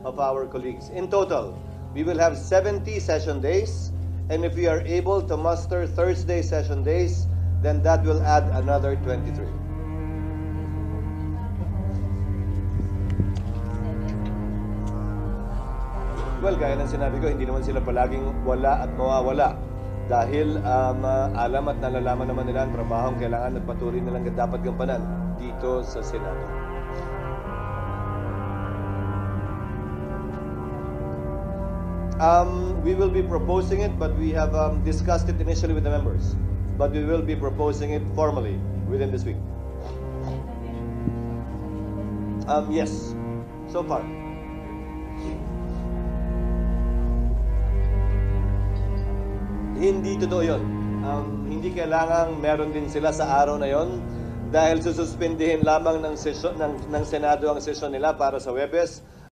of our colleagues. In total, we will have 70 session days, and if we are able to muster Thursday session days, then that will add another 23. Well, gaya ng sinabi ko, hindi naman sila palaging wala at mawawala. Dahil alam at nalalaman naman nila ang trabahong kailangan at patuloy nilang dapat gampanan dito sa Senado. We will be proposing it, but we have discussed it initially with the members. But we will be proposing it formally within this week. Yes, so far. Hindi totoo yun. Hindi kailangang meron din sila sa araw na yon dahil sususpindihin lamang ng Senado ang sesyon nila para sa Huwebes